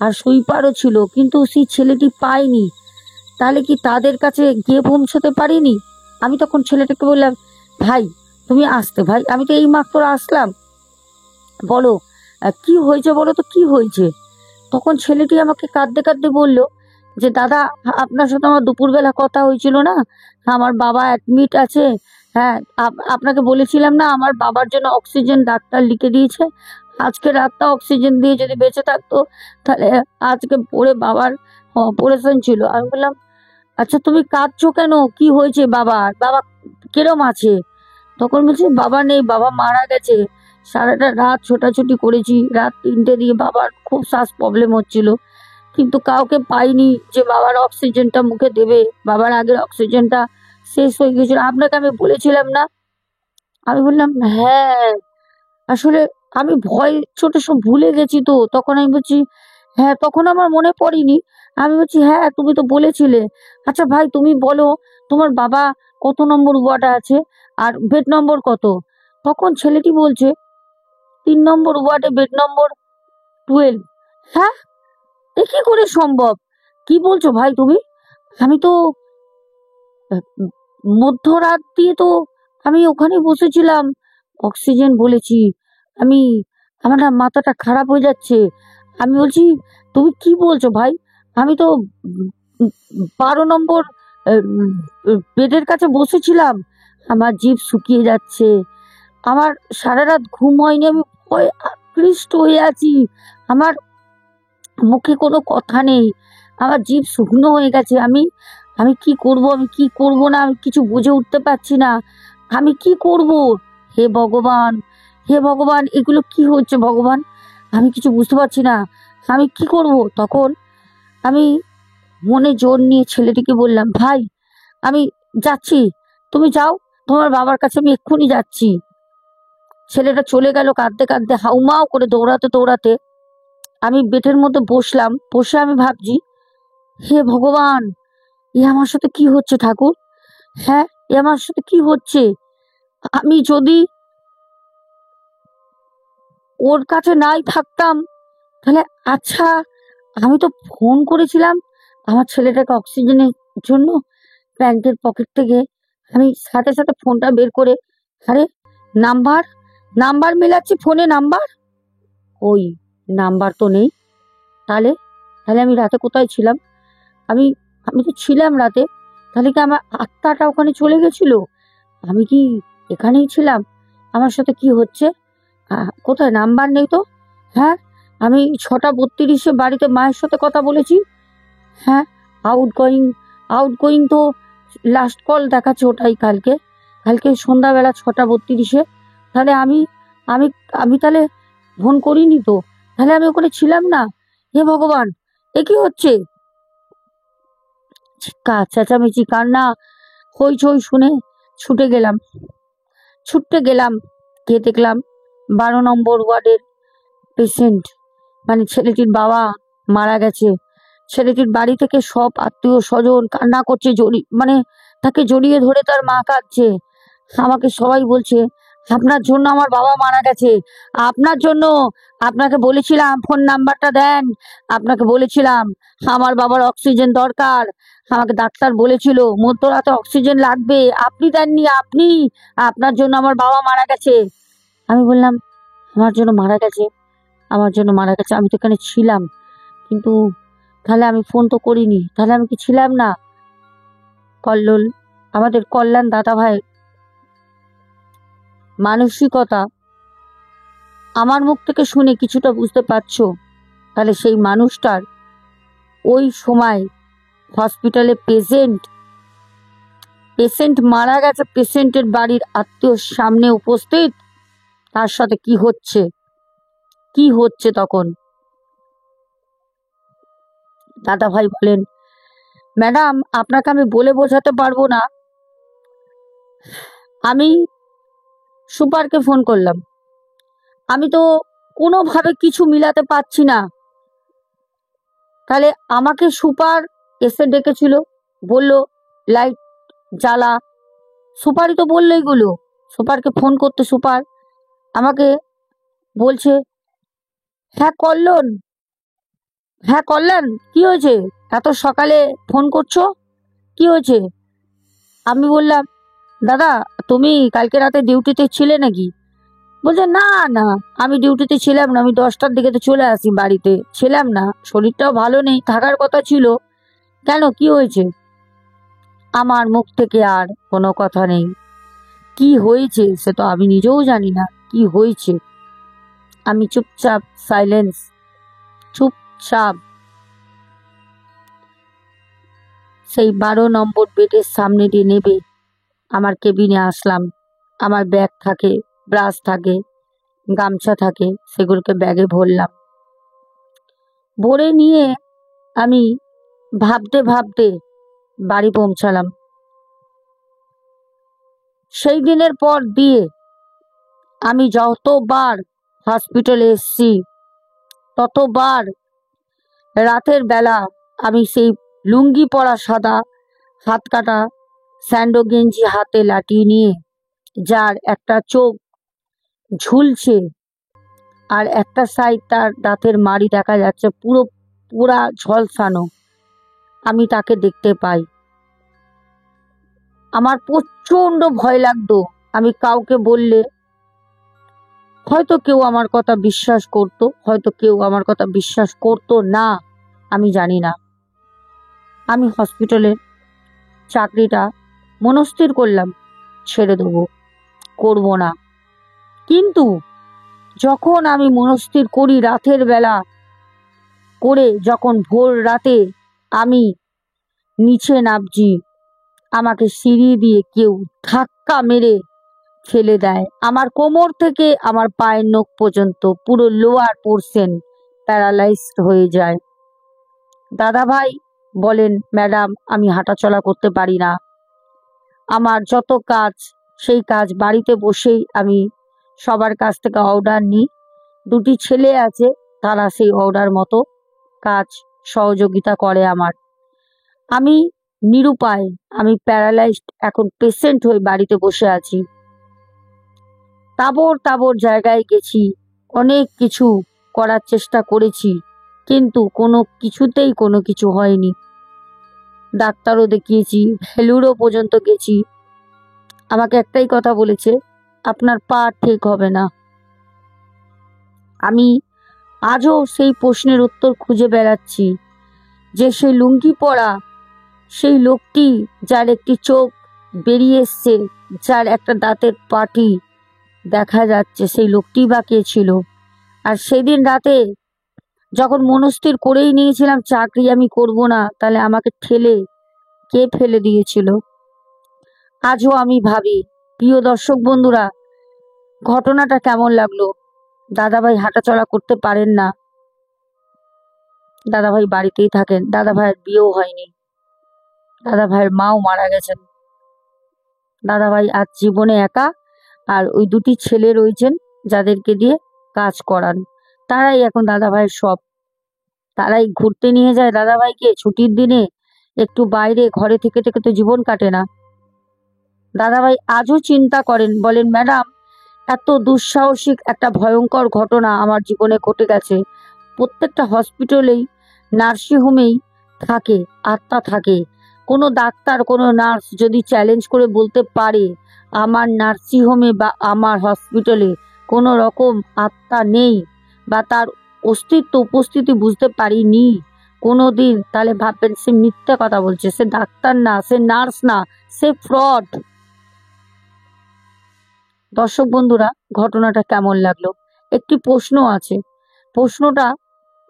[SPEAKER 1] আর সুইপারও ছিল, কিন্তু সেই ছেলেটি পাইনি, তাহলে কি তাদের কাছে গিয়ে পৌঁছতে পারিনি? আমি তখন ছেলেটাকে বললাম, ভাই তুমি আসতে, ভাই আমি তো এই মাত্র আসলাম, বলো কি হয়েছে, বলো তো কি হয়েছে। তখন ছেলেটি আমাকে কাঁদতে কাঁদতে বলল, যে দাদা আপনার সাথে আমার দুপুরবেলা কথা হয়েছিল না, আমার বাবা অ্যাডমিট আছে, হ্যাঁ আপনাকে বলেছিলাম না আমার বাবার জন্য অক্সিজেন ডাক্তার লিখে দিয়েছে, আজকে রাতটা অক্সিজেন দিয়ে যদি বেঁচে থাকতো তাহলে আজকে পরে বাবার অপারেশন ছিল। আমি বললাম, আচ্ছা তুমি কাঁদছো কেন, কি হয়েছে বাবার, বাবা কিরম আছে? তখন বলছে, বাবা নেই, বাবা মারা গেছে, সারাটা রাত ছোটাছুটি করেছি, রাত 3টে দিয়ে বাবার খুব শ্বাস প্রবলেম হচ্ছিল, কিন্তু কাউকে পাইনি যে বাবার অক্সিজেনটা মুখে দেবে, বাবার আগের অক্সিজেনটা শেষ হয়ে গেছিল, আপনাকে আমি বলেছিলাম না। আমি বললাম, হ্যাঁ আসলে আমি ভয় চোটে সব ভুলে গেছি, তো তখন আমি বলছি, হ্যাঁ তখন আমার মনে পড়েনি। আমি বলছি, হ্যাঁ তুমি তো বলেছিলে। আচ্ছা ভাই তুমি বলো, তোমার বাবা কত নম্বর ওয়ার্ডে আছে আর বেড নম্বর কত? তখন ছেলেটি বলছে, 3 নম্বর ওয়ার্ডে বেড নম্বর 12। হ্যাঁ, এ কি করে সম্ভব? কি বলছো ভাই তুমি? আমি তো মধ্যরাত দিয়ে তো আমি ওখানে বসেছিলাম, অক্সিজেন বলেছি আমি, আমার না মাথাটা খারাপ হয়ে যাচ্ছে। আমি বলছি, তুমি কি বলছো ভাই? আমি তো 12 নম্বর বেডের কাছে বসেছিলাম, আমার জিভ শুকিয়ে যাচ্ছে, আমার সারা রাত ঘুম হয়নি, আমি ভয়ে আকৃষ্ট হয়ে আছি, আমার মুখে কোনো কথা নেই, আমার জিভ শুকনো হয়ে গেছে, আমি আমি কি করব, আমি কি করব না, আমি কিছু বুঝে উঠতে পারছি না, আমি কি করব? হে ভগবান, হে ভগবান, এগুলো কি হচ্ছে ভগবান, আমি কিছু বুঝতে পারছি না, আমি কি করব? তখন আমি মনে জোর নিয়ে ছেলেটিকে বললাম, ভাই আমি যাচ্ছি, তুমি যাও, তোমার বাবার কাছে আমি এক্ষুনি যাচ্ছি। ছেলেটা চলে গেল কাঁদতে কাঁদতে, হাউমাউ করে দৌড়াতে দৌড়াতে। আমি বেডের মধ্যে বসলাম, বসে আমি ভাবছি, হে ভগবান, এ আমার সাথে কি হচ্ছে ঠাকুর? হ্যাঁ, এ আমার সাথে কি হচ্ছে? আমি যদি ওর কাছে নাই থাকতাম তাহলে, আচ্ছা, আমি তো ফোন করেছিলাম আমার ছেলেটাকে অক্সিজেনের জন্য। প্যান্টের পকেট থেকে আমি সাথে সাথে ফোনটা বের করে, আরে, নাম্বার নাম্বার মেলাচ্ছি, ফোনে নাম্বার, ওই নাম্বার তো নেই। তাহলে তাহলে আমি রাতে কোথায় ছিলাম? আমি আমি তো ছিলাম রাতে, তাহলে কি আমার আত্মাটা ওখানে চলে গেছিল? আমি কি এখানেই ছিলাম? আমার সাথে কি হচ্ছে? কোথায় নাম্বার নেই তো? হ্যাঁ, আমি 6:32 বাড়িতে মায়ের সাথে কথা বলেছি। হ্যাঁ, আউটগোয়িং আউটগোয়িং তো লাস্ট কল দেখাচ্ছে, ওটাই কালকে কালকে সন্ধ্যাবেলা 6:32। তাহলে আমি আমি আমি তাহলে ফোন করিনি তো, তাহলে আমি ওখানে ছিলাম না। হে ভগবান, এ কি হচ্ছে? চিৎকার চেঁচামেচি কান্না হইচই শুনে ছুটে গেলাম ছুটতে গেলাম গিয়ে দেখলাম 12 নম্বর ওয়ার্ডের পেশেন্ট, মানে ছেলেটির বাবা মারা গেছে। ছেলেটির বাড়ি থেকে সব আত্মীয় স্বজন কান্না করছে, মানে তাকে জড়িয়ে ধরে তার মা কাঁদছে। আমাকে সবাই বলছে, আপনার জন্য আমার বাবা মারা গেছে, আপনার জন্য। আপনাকে বলেছিলাম ফোন নাম্বারটা দেন, আপনাকে বলেছিলাম আমার বাবার অক্সিজেন দরকার, আমাকে ডাক্তার বলেছিল মধ্যরাতে অক্সিজেন লাগবে, আপনি দেননি, আপনি, আপনার জন্য আমার বাবা মারা গেছে। আমি বললাম, আমার জন্য মারা গেছে? আমার জন্য মারা গেছে? আমি তো এখানে ছিলাম, কিন্তু তাহলে আমি ফোন তো করিনি, তাহলে আমি কি ছিলাম না? কল্লোল, আমাদের কল্যাণ দাদা ভাই মানসিকতা আমার মুখ থেকে শুনে কিছুটা বুঝতে পারছো। তাহলে সেই মানুষটার ওই সময় হসপিটালে পেশেন্ট মারা গেছে, পেশেন্টের বাড়ির আত্মীয় সামনে উপস্থিত, তার সাথে কি হচ্ছে তখন? দাদা ভাই বলেন, ম্যাডাম, আপনাকে আমি বলে বোঝাতে পারবো না। আমি সুপারকে ফোন করলাম, আমি তো কোনোভাবে কিছু মিলাতে পারছি না। তাহলে আমাকে সুপার এসে ডেকেছিল, বলল লাইট জ্বালা, সুপারই তো বললো এগুলো। সুপারকে ফোন করতে সুপার আমাকে বলছে, হ্যাঁ কল্যাণ, হ্যাঁ কল্যাণ, কি হয়েছে? এত সকালে ফোন করছো, কি হয়েছে? আমি বললাম, দাদা, তুমি কালকে রাতে ডিউটিতে ছিলে নাকি? বলছে, না না, আমি ডিউটিতে ছিলাম না, আমি 10টার দিকে তো চলে আসি, বাড়িতে ছিলাম না, শরীরটাও ভালো নেই, থাকার কথা ছিল। কেন, কি হয়েছে? আমার মুখ থেকে আর কোনো কথা নেই। কি হয়েছে সে তো আমি নিজেও জানি না কি হয়েছে। আমি চুপচাপ, সাইলেন্স, চুপচাপ সেই 12 নম্বর বেডের সামনে দিয়ে নেবে আমার কেবিনে আসলাম। আমার ব্যাগ থাকে, ব্রাশ থাকে, গামছা থাকে, সেগুলোকে ব্যাগে ভরলাম। ভরে নিয়ে আমি ভাবতে ভাবতে বাড়ি পৌঁছালাম। সেই দিনের পর দিয়ে আমি যতবার হসপিটালে এসছি, ততবার রাতের বেলা আমি সেই লুঙ্গি পরা সাদা হাত কাটা স্যান্ডো গেঞ্জি হাতে লাঠি নিয়ে, যার একটা চোখ ঝুলছে আর একটা সাইড তার দাঁতের মাড়ি দেখা যাচ্ছে পুরো পুরা ঝলসানো, আমি তাকে দেখতে পাই। আমার প্রচন্ড ভয় লাগতো। আমি কাউকে বললে হয়তো কেউ আমার কথা বিশ্বাস করতো, হয়তো কেউ আমার কথা বিশ্বাস করতো না, আমি জানি না। আমি হসপিটালের চাকরিটা মনস্থির করলাম, ছেড়ে দেবো, করব না। কিন্তু যখন আমি মনস্থির করি, রাতের বেলা করে যখন ভোর রাতে আমি নিচে নামছি, আমাকে সিঁড়ি দিয়ে কেউ ধাক্কা মেরে ফেলে দেয়। আমার কোমর থেকে আমার পায়ের নখ পর্যন্ত পুরো লোয়ার পোর্শন প্যারালাইজড হয়ে যায়। দাদা ভাই বলেন, ম্যাডাম, আমি হাঁটাচলা করতে পারি না। আমার যত কাজ, সেই কাজ বাড়িতে বসেই আমি সবার কাছ থেকে অর্ডার নিই। দুটি ছেলে আছে, তারা সেই অর্ডার মতো কাজ সহযোগিতা করে আমার। আমি নিরুপায়, আমি প্যারালাইজড, এখন পেশেন্ট হয়ে বাড়িতে বসে আছি। তাবর তাবর জায়গায় গেছি, অনেক কিছু করার চেষ্টা করেছি, কিন্তু কোনো কিছুতেই কোনো কিছু হয়নি। ডাক্তারও দেখিয়েছি, ভেলুরও পর্যন্ত গেছি। আমাকে একটাই কথা বলেছে, আপনার পা ঠিক হবে না। আমি আজও সেই প্রশ্নের উত্তর খুঁজে বেড়াচ্ছি, যে সেই লুঙ্গি পরা সেই লোকটি, যার একটি চোখ বেরিয়ে এসছে, যার একটা দাঁতের পাটি দেখা যাচ্ছে, সেই লোকটি বা কে ছিল? আর সেদিন রাতে যখন মনস্থির করেই নিয়েছিলাম চাকরি আমি করব না, তাহলে আমাকে ঠেলে কে ফেলে দিয়েছিল? আজও আমি ভাবি। প্রিয় দর্শক বন্ধুরা, ঘটনাটা কেমন লাগলো? দাদাভাই হাঁটাচলা করতে পারেন না, দাদাভাই বাড়িতেই থাকেন, দাদাভাইয়ের বিয়েও হয়নি, দাদাভাইয়ের মাও মারা গেছেন, দাদাভাই আজ জীবনে একা। আর ওই দুটি ছেলে রয়েছেন যাদেরকে দিয়ে কাজ করান, তারাই এখন দাদাভাইয়ের সব। তারাই ঘুরতে নিয়ে যায় দাদাভাইকে ছুটির দিনে, একটু বাইরে, ঘরে থেকে থেকে তো জীবন কাটে না। দাদাভাই আজও চিন্তা করেন, বলেন ম্যাডাম, এত দুঃসাহসিক একটা ভয়ঙ্কর ঘটনা আমার জীবনে ঘটে গেছে। প্রত্যেকটা হসপিটালেই, নার্সিংহোমেই থাকে, আত্মা থাকে। কোনো ডাক্তার, কোনো নার্স যদি চ্যালেঞ্জ করে বলতে পারে আমার নার্সিংহোমে বা আমার হসপিটালে কোনো রকম আত্মা নেই, বা তার অস্তিত্ব উপস্থিতি বুঝতে পারিনি কোনো দিন, তাহলে ভাববেন সে মিথ্যা কথা বলছে, সে ডাক্তার না, সে নার্স না, সে ফ্রড। দর্শক বন্ধুরা, ঘটনাটা কেমন লাগলো? একটি প্রশ্ন আছে, প্রশ্নটা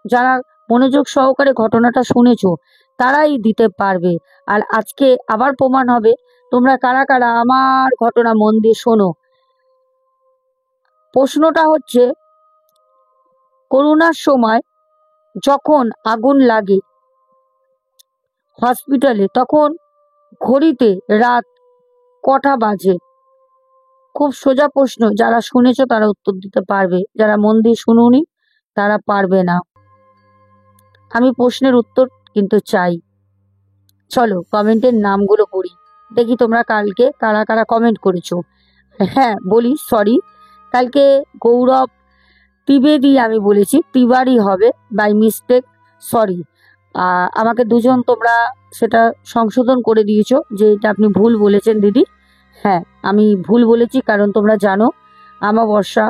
[SPEAKER 1] যারা মনোযোগ সহকারে ঘটনাটা শুনেছো তারাই দিতে পারবে। আর আজকে আবার প্রমাণ হবে তোমরা কারা কারা আমার ঘটনা মন দিয়ে শোনো। প্রশ্নটা হচ্ছে, করোনার সময় যখন আগুন লাগে হসপিটালে, তখন ঘড়িতে রাত কটা বাজে? খুব সোজা প্রশ্ন, যারা শুনেছো তারা উত্তর দিতে পারবে, যারা মন দিয়ে শুনুনি তারা পারবে না। আমি প্রশ্নের উত্তর কিন্তু চাই। চলো কমেন্টের নামগুলো পড়ি, দেখি তোমরা কালকে কারা কারা কমেন্ট করেছো। হ্যাঁ বলি, সরি, কালকে গৌরব ত্রিবেদী আমি বলেছি, তিওয়ারি হবে, বাই মিস্টেক, সরি। আমাকে দুজন তোমরা সেটা সংশোধন করে দিয়েছো যে এটা আপনি ভুল বলেছেন দিদি। হ্যাঁ, আমি ভুল বলেছি, কারণ তোমরা জানো আমাবস্যা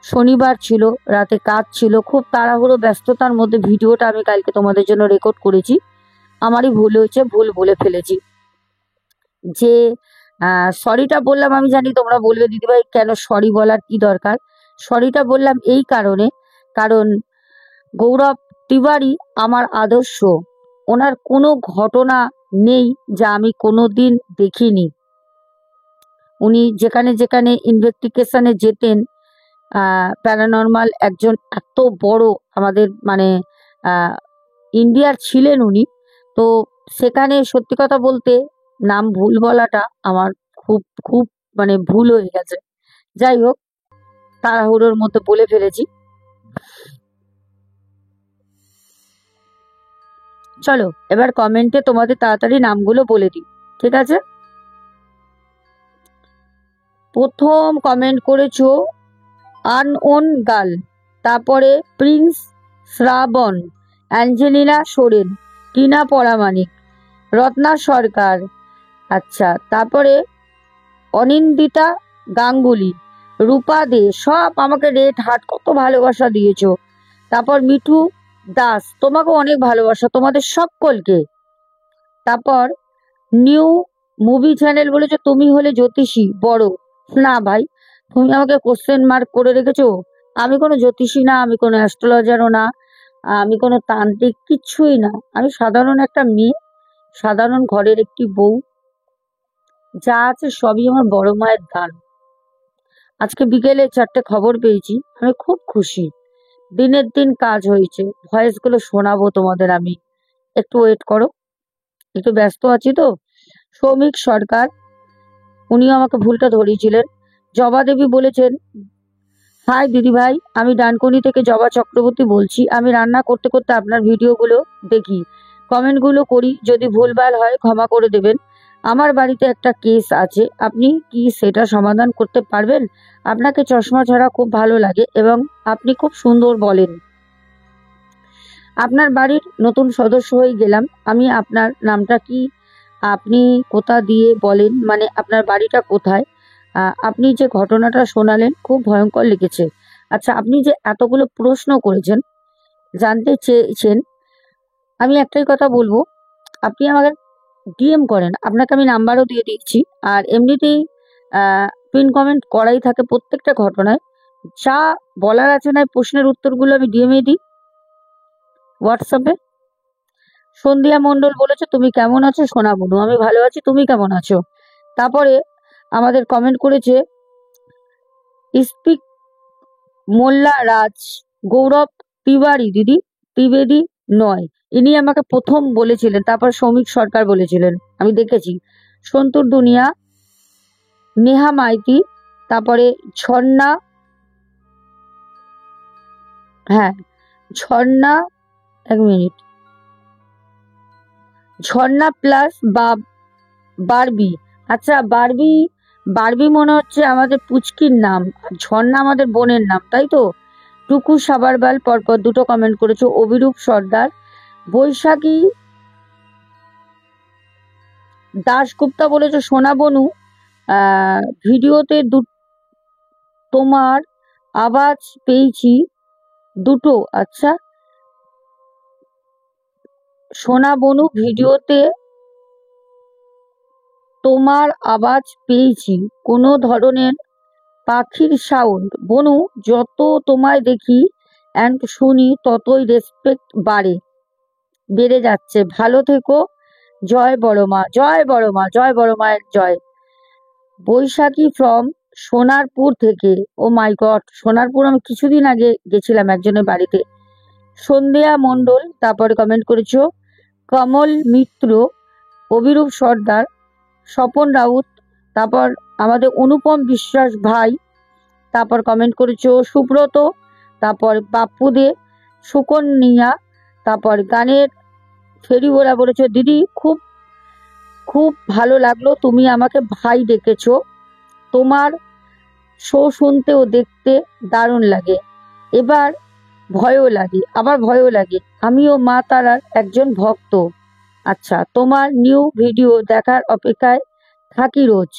[SPEAKER 1] শনিবার ছিল, রাতে কাজ ছিল, খুব তাড়াহুড়ো ব্যস্ততার মধ্যে ভিডিওটা আমি কালকে তোমাদের জন্য রেকর্ড করেছি। আমারই ভুল হয়েছে, ভুল বলে ফেলেছি। যে সরিটা বললাম, আমি জানি তোমরা বলবে দিদিভাই কেন সরি বলার কি দরকার। সরিটা বললাম এই কারণে, কারণ গৌরব তিওয়ারি আমার আদর্শ, ওনার কোনো ঘটনা নেই যা আমি কোনো দিন দেখিনি। উনি যেখানে যেখানে ইনভেস্টিগেশনে যেতেন, প্যারানর্মাল একজন এত বড় আমাদের মানে ইন্ডিয়ার ছিলেন উনি, তো সেখানে সত্যি কথা বলতে নাম ভুল বলাটা আমার খুব খুব মানে ভুল হয়ে গেছে। যাই হোক, তাড়াহুড়োর মধ্যে বলে ফেলেছি। চলো এবার কমেন্টে তোমাদের তাড়াতাড়ি নামগুলো বলে দিই, ঠিক আছে? প্রথম কমেন্ট করেছো আনওন গার্ল, তারপরে প্রিন্স শ্রাবণ, অ্যাঞ্জেলিনা সোরেন, টিনা পরামানিক, রত্না সরকার, আচ্ছা, তারপরে অনিন্দিতা গাঙ্গুলি, রূপা দে, সব আমাকে রেড হার্ট, কত ভালোবাসা দিয়েছো। তারপর মিঠু দাস, তোমাকে অনেক ভালোবাসা তোমাদের সকলকে। তারপর নিউ মুভি চ্যানেল বলেছো তুমি হলে জ্যোতিষী বড়। না ভাই, তুমি আমাকে কোশ্চেন মার্ক করে রেখেছো। আমি কোনো জ্যোতিষী না, আমি কোনো অ্যাস্ট্রোলজারও না, আমি কোনো তান্ত্রিক, কিচ্ছুই না। আমি সাধারণ একটা মেয়ে, সাধারণ ঘরের একটি বউ, যা আছে সবই আমার বড় মায়ের দান। আজকে বিকেলে 4টে খবর পেয়েছি, আমি খুব খুশি। দিনের দিন কাজ হয়েছে, ভয়েসগুলো শোনাবো তোমাদের আমি, একটু ওয়েট করো, একটু ব্যস্ত আছি তো। সৌমিক সরকার, উনিও আমাকে ভুলটা ধরিয়েছিলেন। জবা দেবী বলেছেন, হাই দিদি ভাই, আমি ডানকুনি থেকে জবা চক্রবর্তী বলছি। আমি রান্না করতে করতে আপনার ভিডিওগুলো দেখি, কমেন্টগুলো করি, যদি ভুলভাল হয় ক্ষমা করে দেবেন। আমার বাড়িতে একটা কেস আছে, আপনি কি সেটা সমাধান করতে পারবেন? আপনাকে চশমা ছাড়া খুব ভালো লাগে এবং আপনি খুব সুন্দর বলেন। আপনার বাড়ির নতুন সদস্য হয়ে গেলাম আমি। আপনার নামটা কি? আপনি কোথা দিয়ে বলেন, মানে আপনার বাড়িটা কোথায়? আপনি যে ঘটনাটা শোনালেন খুব ভয়ঙ্কর লেগেছে। আচ্ছা, আপনি যে এতগুলো প্রশ্ন করেছেন, জানতে চেয়েছেন, আমি একটাই কথা বলবো, আপনি আমাকে ডিএম করেন, আপনাকে আমি নাম্বারও দিয়ে দিচ্ছি। আর এমনিতেই পিন কমেন্ট করাই থাকে প্রত্যেকটা ঘটনায়। যা বলার আছে না, প্রশ্নের উত্তরগুলো আমি ডিএমএ দিই হোয়াটসঅ্যাপে। সন্ধ্যা মণ্ডল বলেছে, তুমি কেমন আছো সোনা বনু? আমি ভালো আছি, তুমি কেমন আছো? তারপরে আমাদের কমেন্ট করেছে স্পিক মোল্লা রাজ গৌরব তিওয়ারি, দিদি ত্রিবেদী নয়, ইনি আমাকে প্রথম বলেছিলেন। তারপর শ্রমিক সরকার বলেছিলেন, আমি দেখেছি। সন্তুর দুনিয়া, নেহা মাইতি, তারপরে ঝর্ণা, হ্যাঁ ঝর্ণা, এক মিনিট, ঝর্ণা প্লাস বা বারবি। আচ্ছা, বারবি, বারবি মনে হচ্ছে আমাদের পুচকির নাম, আর ঝর্ণা আমাদের বোনের নাম, তাই তো? টুকু সাবারবাল পরপর দুটো কমেন্ট করেছো। অভিরূপ সর্দার, বৈশাখী দাশগুপ্তা বলেছো সোনা বনু, ভিডিওতে তোমার আওয়াজ পেয়েছি দুটো। আচ্ছা, সোনা বনু ভিডিওতে তোমার আওয়াজ পেয়েছি, কোনো ধরনের পাখির সাউন্ড। বনু, যত তোমায় দেখি অ্যান্ড শুনি ততই রেসপেক্ট বেড়ে যাচ্ছে। ভালো থেকো, জয় বড় মা, জয় বড় মা, জয় বড় মায়ের জয়। বৈশাখী ফ্রম সোনারপুর থেকে। ও মাই গড, সোনারপুর আমি কিছুদিন আগে গেছিলাম একজনের বাড়িতে। সন্ধ্যা মণ্ডল তারপরে কমেন্ট করেছো। কমল মিত্র, অভিরূপ সর্দার, স্বপন রাউত, তারপর আমাদের অনুপম বিশ্বাস ভাই, তারপর কমেন্ট করেছো সুব্রত, তারপর বাপ্পু দে, সুকন্যা, তারপর গানের ফেরিওয়ালা বলেছো দিদি খুব খুব ভালো লাগলো তুমি আমাকে ভাই ডেকেছো, তোমার শো শুনতে ও দেখতে দারুণ লাগে, এবার ভয়ও লাগে, আবার ভয়ও লাগে, আমিও মা তারার একজন ভক্ত। আচ্ছা, তোমার নিউ ভিডিও দেখার অপেক্ষায় থাকি রোজ,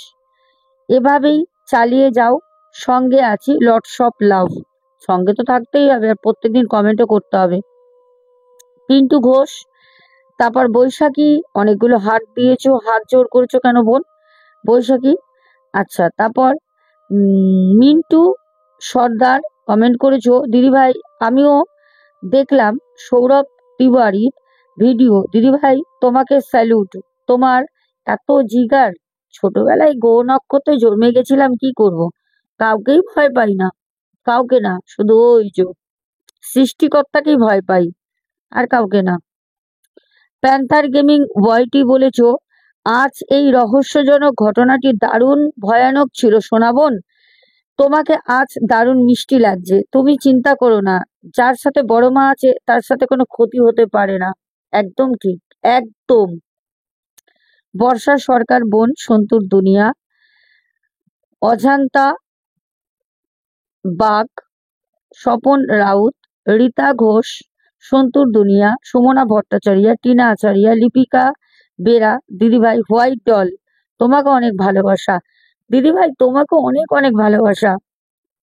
[SPEAKER 1] এভাবেই চালিয়ে যাও, সঙ্গে আছি, লটস অফ লাভ। সঙ্গে তো থাকতেই হবে, আর প্রত্যেকদিন কমেন্টও করতে হবে। পিন্টু ঘোষ, তারপর বৈশাখী, অনেকগুলো হাত দিয়েছো, হাত জোর করেছো কেন বোন? বৈশাখী, আচ্ছা। তারপর মিন্টু সর্দার কমেন্ট করেছো দিদিভাই আমিও দেখলাম সৌরভ তিওয়ারির ভিডিও, দিদিভাই তোমাকে স্যালুট, তোমার এত জিগার। ছোটবেলায় গ্রহ নক্ষত্রে জন্মে গেছিলাম, কি করব, কাউকেই ভয় পাই না, কাউকে না, শুধু ওই যে সৃষ্টিকর্তাকেই ভয় পাই, আর কাউকে না। প্যান্থার গেমিং ওয়াইটি বলেছো আজ এই রহস্যজনক ঘটনাটি দারুণ ভয়ানক ছিল সোনা বোন, তোমাকে আজ দারুণ মিষ্টি লাগছে, তুমি চিন্তা করো না, যার সাথে বড় মা আছে তার সাথে কোনো ক্ষতি হতে পারে না। একদম ঠিক, একদম। বর্ষা সরকার বোন, সন্তুর দুনিয়া, অজান্তা বাগ, স্বপন রাউত, রীতা ঘোষ, সন্তুর দুনিয়া, সুমনা ভট্টাচার্য, টিনা আচার্য, লিপিকা বেরা, দিদিভাই হোয়াইট ডল, তোমাকে অনেক ভালোবাসা। দিদিভাই তোমাকে অনেক অনেক ভালোবাসা,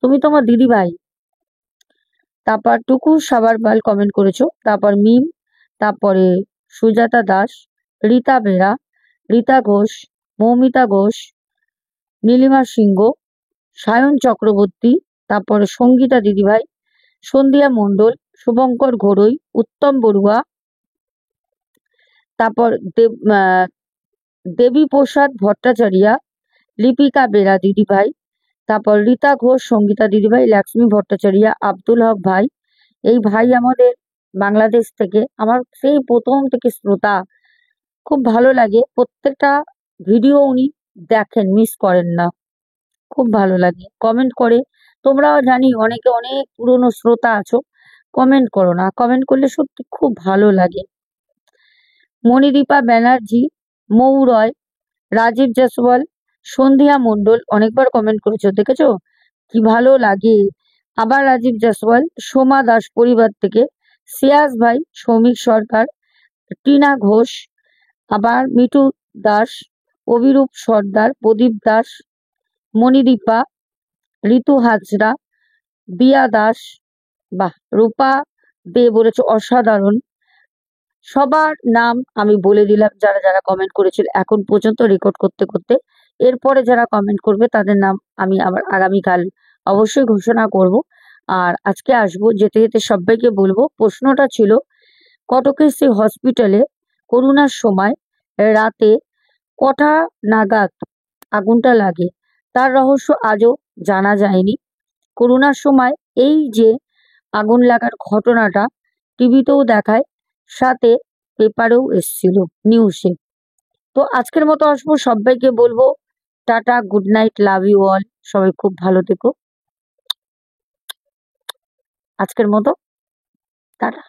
[SPEAKER 1] তুমি তোমার দিদিভাই। তারপর টুকু সাবারবাল কমেন্ট করেছো। তারপর মিম, তারপরে সুজাতা দাস, রীতা বেরা, রীতা ঘোষ, মৌমিতা ঘোষ, নীলিমা সিংহ, সায়ন চক্রবর্তী, তারপরে সঙ্গীতা দিদিভাই, সন্ধ্যা মণ্ডল, শুভঙ্কর ঘোড়ই, উত্তম বড়ুয়া, তারপর দেবী প্রসাদ ভট্টাচার্য, লিপিকা বেরা দিদিভাই, তারপর রীতা ঘোষ, সঙ্গীতা দিদিভাই, লক্ষ্মী ভট্টাচার্য, আব্দুল হক ভাই। এই ভাই আমাদের বাংলাদেশ থেকে, আমার সেই প্রথম থেকে শ্রোতা, খুব ভালো লাগে, প্রত্যেকটা ভিডিও উনি দেখেন, মিস করেন না, খুব ভালো লাগে, কমেন্ট করে। তোমরাও জানি অনেকে অনেক পুরনো শ্রোতা আছো, কমেন্ট করো না, কমেন্ট করলে সত্যি খুব ভালো লাগে। মণিদীপা ব্যানার্জি, মৌ রয়, রাজীব জয়সওয়াল, সন্ধ্যা মণ্ডল অনেকবার কমেন্ট করেছো, দেখেছো কি ভালো লাগে। আবার রাজীব জয়সওয়াল, সোমা দাস পরিবার থেকে, শ্রেয়াস ভাই, সৌমিক সরকার, টিনা ঘোষ, আবার মিঠু দাস, অভিরূপ সর্দার, প্রদীপ দাস, মণিদীপা, ঋতু হাজরা, দিয়া দাস, বাহ, রূপা দে বলেছে অসাধারণ। সবার নাম আমি বলে দিলাম যারা যারা কমেন্ট করেছিল এখন পর্যন্ত রেকর্ড করতে করতে। এরপরে যারা কমেন্ট করবে তাদের নাম আমি আবার আগামীকাল অবশ্যই ঘোষণা করব। আর আজকে আসবো, যেতে যেতে সবাইকে বলবো, প্রশ্নটা ছিল কটকের সেই হসপিটালে করোনার সময় রাতে কটা নাগাদ আগুনটা লাগে, তার রহস্য আজও জানা যায়নি। করোনার সময় এই যে আগুন লাগার ঘটনাটা টিভিতেও দেখায়, সাথে পেপারেও এসছিল, নিউজে। তো আজকের মতো আসবো, সবাইকে বলবো tata, good night, love you all, সবাই খুব ভালো থেকো। আজকের মতো টাটা।